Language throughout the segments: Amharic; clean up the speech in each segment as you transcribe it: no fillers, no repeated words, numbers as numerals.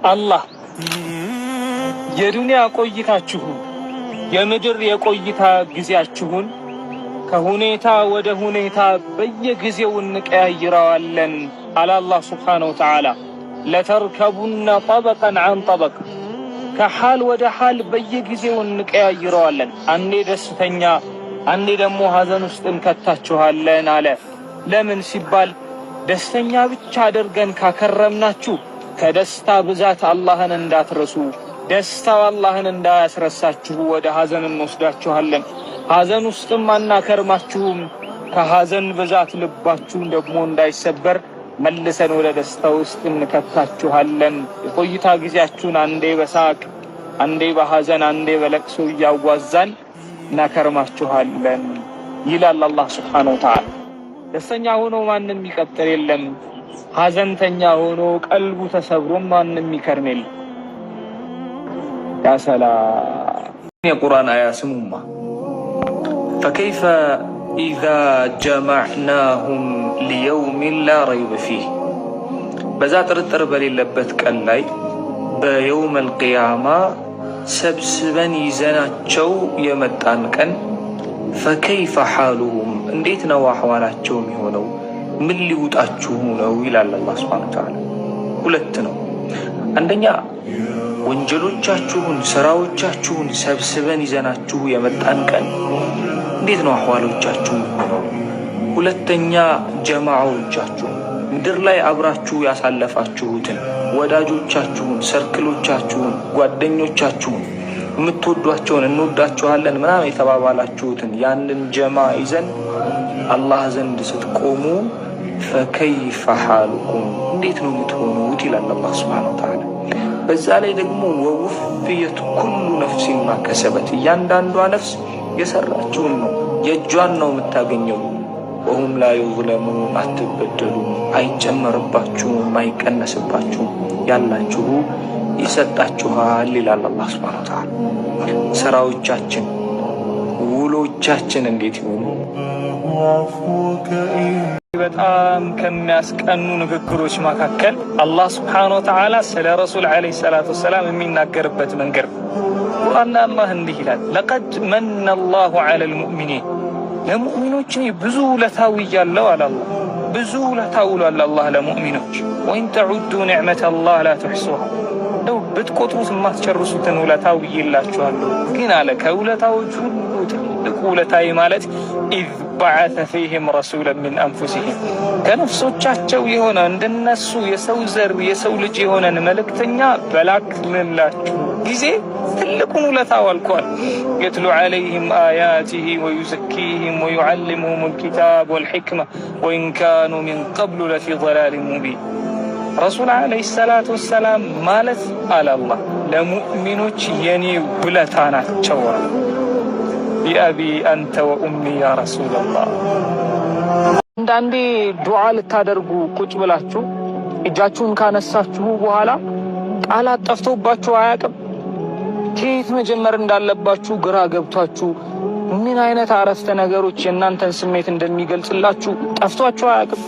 አላህ የዱንያ ቆይታችሁን የምድር የቆይታ ጊዜያችሁን ከሁኔታ ወደ ሁኔታ በየጊዜው እንቀያይረዋለን አለ አላህ ሱብሓነሁ ወተዓላ። ለተርከቡነ ጠበቀን ዐን ጠበቅ፣ ከሓል ወደ ሓል በየጊዜው እንቀያይረዋለን። አንዴ ደስተኛ አንዴ ደግሞ ሐዘን ውስጥ እንከታችኋለን አለ። ለምን ሲባል ደስተኛ ብቻ አድርገን ካከረምናችሁ ከደስታ ብዛት አላህን እንዳትረሱ፣ ደስታው አላህን እንዳያስረሳችሁ ወደ ሐዘን እንወስዳችኋለን። ሐዘን ውስጥም አናከርማችሁም፣ ከሐዘን ብዛት ልባችሁን ደግሞ እንዳይሰበር መልሰን ወደ ደስታ ውስጥ እንከታችኋለን። የቆይታ ጊዜያችሁን አንዴ በሳቅ አንዴ በሐዘን አንዴ በለቅሶ እያዋዛን እናከርማችኋለን ይላል አላህ ሱብሓነሁ ወተዓላ። ደስተኛ ሆኖ ማንም የሚቀጥል የለም፣ ሐዘንተኛ ሆኖ ቀልቡ ተሰብሮ ማንም የሚከርም የለም። ያ ሰላም! የቁርአን አያ ስሙማ ፈከይፈ ኢዛ ጀመዕናሁም ሊየውሚን ላ ረይበ ፊህ፣ በዛ ጥርጥር በሌለበት ቀን ላይ በየውመል ቂያማ ሰብስበን ይዘናቸው የመጣን ቀን ፈከይፈ ሓሉሁም፣ እንዴት ነው አሕዋላቸው የሚሆነው? ምን ሊውጣችሁ ነው ይላል አላህ ሱብሓነሁ ወተዓላ። ሁለት ነው። አንደኛ ወንጀሎቻችሁን ስራዎቻችሁን ሰብስበን ይዘናችሁ የመጣን ቀን እንዴት ነው አሕዋሎቻችሁ የሚሆነው? ሁለተኛ ጀማዓዎቻችሁ ምድር ላይ አብራችሁ ያሳለፋችሁትን ወዳጆቻችሁን፣ ሰርክሎቻችሁን፣ ጓደኞቻችሁን የምትወዷቸውን እንወዳችኋለን ምናምን የተባባላችሁትን ያንን ጀማ ይዘን አላህ ዘንድ ስትቆሙ ፈከይፈ ሓሉኩም፣ እንዴት ነው የምትሆኑት ይላል አላህ ሱብሓነሁ ወተዓላ። በዛ ላይ ደግሞ ወውፍየት ኩሉ ነፍሲን ማ ከሰበት፣ እያንዳንዷ ነፍስ የሰራችውን ነው የእጇን ነው የምታገኘው። ወሁም ላ ዩዝለሙን፣ አትበደሉም፣ አይጨመርባችሁም፣ አይቀነስባችሁም፣ ያላችሁ ይሰጣችኋል ይላል አላህ ሱብሓነሁ ወተዓላ። ስራዎቻችን ውሎቻችን እንዴት ይሆኑ? በጣም ከሚያስቀኑ ንግግሮች መካከል አላህ ሱብሓነሁ ወተዓላ ስለ ረሱል ዓለይሂ ሰላቱ ወሰላም የሚናገርበት መንገድ ቁርአን አላህ እንዲህ ይላል፣ ለቀድ መነ አላሁ ዐለል ሙእሚኒን፣ ለሙእሚኖች ብዙ ውለታ ውያለሁ አለ አላህ። ብዙ ውለታ ውሏል አላህ ለሙእሚኖች። ወኢን ተዑዱ ኒዕመተ አላህ ላ ትሕሱሃ፣ እንደው ብትቆጥሩት የማትጨርሱትን ውለታ ውዬላችኋለሁ። ግን አለ ከውለታዎች ሁሉ ትልቁ ውለታዬ ማለት ኢዝ በዐሰ ፊህም ረሱለን ሚን አንፉሲሂም፣ ከነፍሶቻቸው የሆነ እንደነሱ የሰው ዘር የሰው ልጅ የሆነን መልእክተኛ በላክንላችሁ ጊዜ ትልቁን ውለታ ዋልኳል። የትሉ ዐለይሂም አያቲሂ ወዩዘኪሂም ወዩዐልሙሁሙል ኪታብ ወልሕክማ ወኢን ካኑ ሚን ቀብሉ ለፊ ضላሊን ሙቢን። ረሱል ዓለይሂ ሰላቱ ወሰላም ማለት አለ አላህ ለሙእሚኖች የኔ ውለታ ናቸው። ቢአቢ አንተ ወኡሚ ያ ረሱለላህ። አንዳንዴ ዱዓ ልታደርጉ ቁጭ ብላችሁ እጃችሁን ካነሳችሁ በኋላ ቃላት ጠፍቶባችሁ አያውቅም? ከየት መጀመር እንዳለባችሁ ግራ ገብቷችሁ ምን አይነት አረፍተ ነገሮች የእናንተን ስሜት እንደሚገልጽላችሁ ጠፍቷችሁ አያውቅም?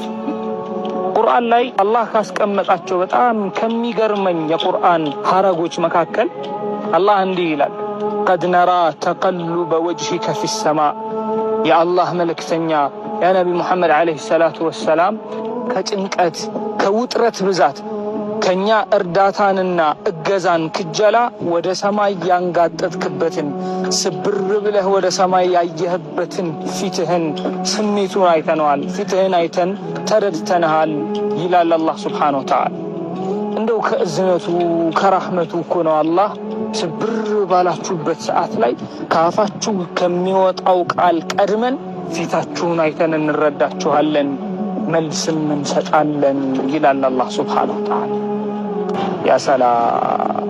ቁርአን ላይ አላህ ካስቀመጣቸው በጣም ከሚገርመኝ የቁርአን ሐረጎች መካከል አላህ እንዲህ ይላል፣ ቀድ ነራ ተቀሉበ ወጅሂከ ፊሰማ። የአላህ መልእክተኛ ያ ነቢ ሙሐመድ ዓለይሂ ሰላቱ ወሰላም ከጭንቀት ከውጥረት ብዛት ከኛ እርዳታንና እገዛን ክጀላ ወደ ሰማይ ያንጋጠጥክበትን ስብር ብለህ ወደ ሰማይ ያየህበትን ፊትህን ስሜቱን አይተነዋል። ፊትህን አይተን ተረድተንሃል ይላል አላህ ሱብሓነሁ ወተዓላ። እንደው ከእዝነቱ ከራህመቱ እኮ ነው አላህ ስብር ባላችሁበት ሰዓት ላይ ከአፋችሁ ከሚወጣው ቃል ቀድመን ፊታችሁን አይተን እንረዳችኋለን መልስም እንሰጣለን ይላል አላህ ሱብሓነሁ ወተዓላ። ያ ሰላም!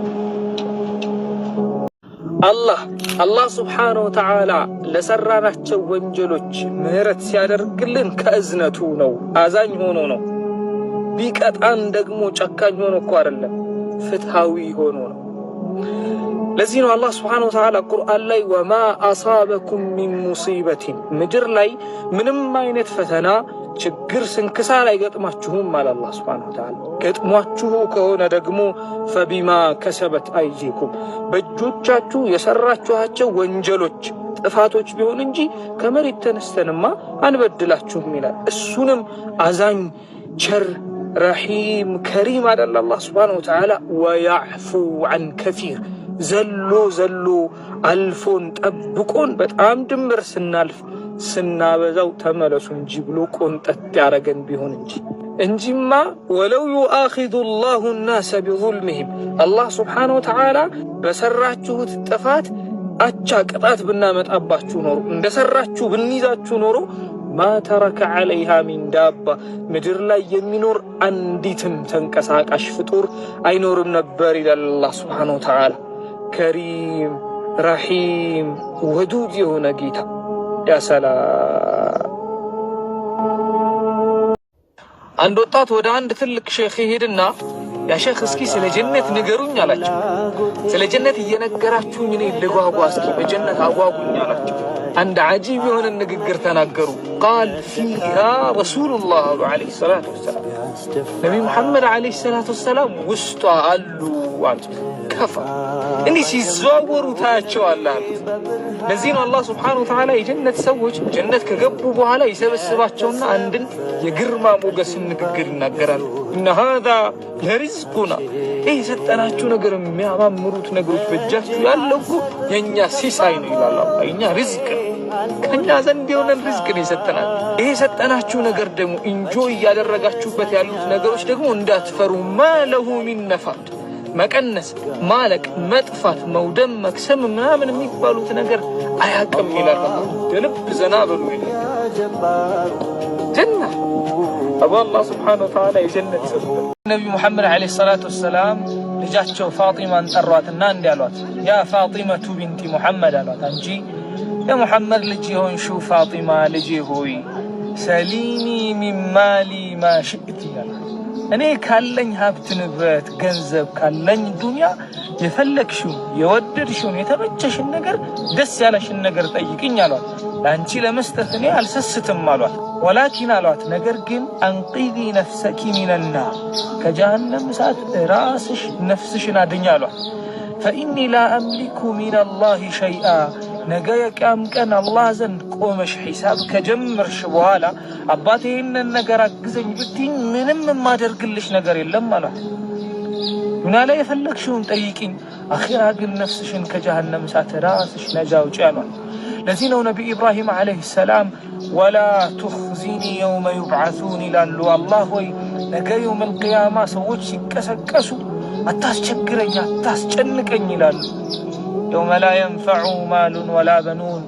አላህ ሱብሓነሁ ወተዓላ ለሰራናቸው ወንጀሎች ምህረት ሲያደርግልን ከእዝነቱ ነው፣ አዛኝ ሆኖ ነው። ቢቀጣን ደግሞ ጨካኝ ሆኖ እኮ አይደለም፣ ፍትሃዊ ሆኖ ነው። ለዚህ ነው አላህ ሱብሓነሁ ወተዓላ ቁርአን ላይ ወማ አሳበኩም ሚን ሙሲበቲን፣ ምድር ላይ ምንም አይነት ፈተና ችግር ስንክሳር አይገጥማችሁም አለ አላህ ሱብሓነሁ ወተዓላ። ገጥሟችሁ ከሆነ ደግሞ ፈቢማ ከሰበት አይዚኩም በእጆቻችሁ የሰራችኋቸው ወንጀሎች ጥፋቶች ቢሆን እንጂ ከመሬት ተነስተንማ አንበድላችሁም ይላል። እሱንም አዛኝ ቸር ረሂም ከሪም አይደል አላህ ሱብሓነሁ ወተዓላ። ወያዕፉ ዐን ከሲር ዘሎ አልፎን ጠብቆን በጣም ድንበር ስናልፍ ስናበዛው ተመለሱ እንጂ ብሎ ቆንጠጥ ያረገን ቢሆን እንጂማ ወለው ዩአኺዙ ላሁ ናሰ ቢዙልሚሂም አላህ ሱብሓነሁ ወተዓላ በሰራችሁት ጥፋት አቻ ቅጣት ብናመጣባችሁ ኖሮ እንደሰራችሁ ብንይዛችሁ ኖሮ ማ ተረከ ዐለይሃ ሚን ዳባ ምድር ላይ የሚኖር አንዲትም ተንቀሳቃሽ ፍጡር አይኖርም ነበር ይላል አላህ ሱብሓነሁ ወተዓላ። ከሪም ረሂም ወዱድ የሆነ ጌታ ያ ሰላም። አንድ ወጣት ወደ አንድ ትልቅ ሼኽ ሄድና ያ ሼኽ እስኪ ስለ ጀነት ንገሩኝ አላቸው። ስለ ጀነት እየነገራችሁኝ እኔ ልጓጓ እስኪ በጀነት አጓጉኝ አላቸው። አንድ አጂብ የሆነ ንግግር ተናገሩ። ቃል ፊሃ ረሱሉላህ ዐለይሂ ሰላቱ ወሰላም ነቢዩ ሙሐመድ ዐለይሂ ሰላቱ ወሰላም ውስጧ አሉ አሉት። ከፋ እንዲህ ሲዘዋወሩ ታያቸዋለህ አሉት። ለዚህ ነው አላህ ሱብሓነሁ ወተዓላ የጀነት ሰዎች ጀነት ከገቡ በኋላ ይሰበስባቸውና አንድን የግርማ ሞገስን ንግግር ይናገራሉ። እነ ሃዛ ለሪዝቁና ይህ የሰጠናችሁ ነገር የሚያማምሩት ነገሮች በእጃችሁ ያለው የእኛ ሲሳይ ነው ይላል አላህ። የእኛ ሪዝቅ ነው፣ ከእኛ ዘንድ የሆነን ሪዝቅ ነው የሰጠናል። ይህ የሰጠናችሁ ነገር ደግሞ ኢንጆይ እያደረጋችሁበት ያሉት ነገሮች ደግሞ እንዳትፈሩ ማለሁ ሚን ነፋድ መቀነስ፣ ማለቅ፣ መጥፋት፣ መውደም፣ መክሰም ምናምን የሚባሉት ነገር አያውቅም ይላል አላህ። የልብ ዘና በሉ ይላል ጀና አላህ ሱብሓነሁ ወተዓላ የጀነት ሰው። ነቢዩ ሙሐመድ ዐለይሂ ሰላቱ ወሰላም ልጃቸው ፋጢማን ጠሯትና እንዲህ አሏት፣ ያ ፋጢመቱ ቢንቲ ሙሐመድ አሏት፣ አንቺ የሙሐመድ ልጅ የሆንሽው ፋጢማ ልጄ ሆይ ሰሊኒ ሚን ማሊ ማ ሽእቲ አሏት። እኔ ካለኝ ሀብት ንብረት ገንዘብ ካለኝ ዱንያ የፈለግሽውን የወደድሽውን የተመቸሽን ነገር ደስ ያለሽን ነገር ጠይቅኝ አሏት። ለአንቺ ለመስጠት እኔ አልሰስትም አሏት። ወላኪን አሏት ነገር ግን አንቂዚ ነፍሰኪ ሚነናር ከጀሃነም እሳት ራስሽ ነፍስሽን አድኝ አሏት። ፈኢኒ ላ አምሊኩ ሚነላሂ ሸይአ ነገ የቂያም ቀን አላህ ዘንድ ቆመሽ ሒሳብ ከጀመርሽ በኋላ አባቴ ይህንን ነገር አግዘኝ ብትይኝ ምንም የማደርግልሽ ነገር የለም አሏት። ዱንያ ላይ የፈለግሽውን ጠይቂኝ፣ አኺራ ግን ነፍስሽን ከጀሃነም እሳት ራስሽ ነጃ አውጪ አሏት። ለዚህ ነው ነቢ ኢብራሂም ዐለይሂ ሰላም ወላ ቱኽዚኒ የውመ ዩብዓሱን ይላሉ። አላህ ሆይ ነገ የውመል ቂያማ ሰዎች ሲቀሰቀሱ አታስቸግረኝ፣ አታስጨንቀኝ ይላሉ። የውመ ላ የንፈዑ ማሉን ወላ በኑን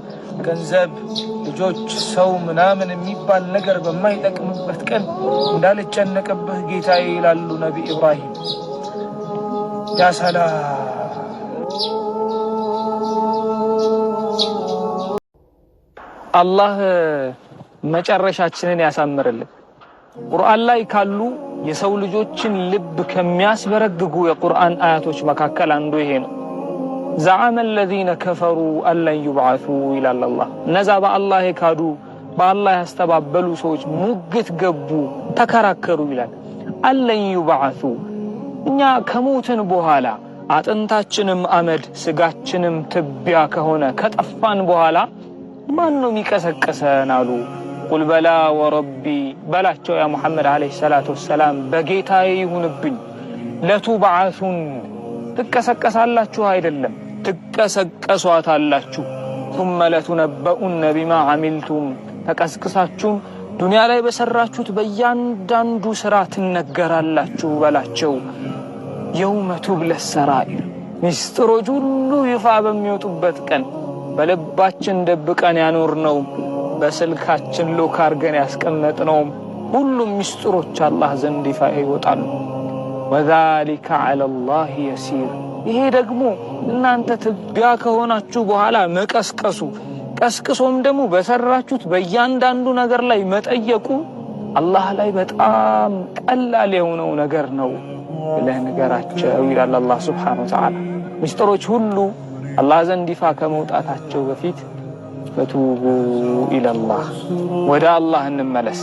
ገንዘብ፣ ልጆች፣ ሰው ምናምን የሚባል ነገር በማይጠቅምበት ቀን እንዳልጨነቅብህ ጌታዬ ይላሉ ነቢ ኢብራሂም። ያ ሰላም። አላህ መጨረሻችንን ያሳምርልን። ቁርአን ላይ ካሉ የሰው ልጆችን ልብ ከሚያስበረግጉ የቁርአን አያቶች መካከል አንዱ ይሄ ነው። ዘዐመ አለዚነ ከፈሩ አለን ዩብዓሱ ይላል አላህ። እነዛ በአላህ የካዱ በአላህ ያስተባበሉ ሰዎች ሙግት ገቡ፣ ተከራከሩ ይላል። አለን ዩብዓሱ እኛ ከሞትን በኋላ አጥንታችንም አመድ ስጋችንም ትቢያ ከሆነ ከጠፋን በኋላ ማን ነው የሚቀሰቀሰን አሉ። ቁል በላ ወረቢ በላቸው ያ ሙሐመድ ዐለይሂ ሰላቱ ወሰላም በጌታዬ ይሁንብኝ ለቱብዓሱን ትቀሰቀሳላችሁ አይደለም ትቀሰቀሷታላችሁ። ثم لتنبؤن بما عملتم ተቀስቅሳችሁም ዱንያ ላይ በሰራችሁት በእያንዳንዱ ስራ ትነገራላችሁ በላቸው። የውመ ቱብለ ሰራኢር ሚስጥሮች ሁሉ ይፋ በሚወጡበት ቀን በልባችን ደብቀን ያኖርነው በስልካችን ሎክ አድርገን ያስቀመጥነው ሁሉም ሚስጥሮች አላህ ዘንድ ይፋ ይወጣሉ። ወዛሊከ ዐለላህ የሲር ይሄ ደግሞ እናንተ ትቢያ ከሆናችሁ በኋላ መቀስቀሱ ቀስቅሶም ደግሞ በሰራችሁት በእያንዳንዱ ነገር ላይ መጠየቁ አላህ ላይ በጣም ቀላል የሆነው ነገር ነው ብለህ ንገራቸው ይላል አላህ ሱብሓነሁ ወተዓላ። ሚስጥሮች ሁሉ አላህ ዘንድ ይፋ ከመውጣታቸው በፊት ፈቱቡ ኢለላህ ወደ አላህ እንመለስ።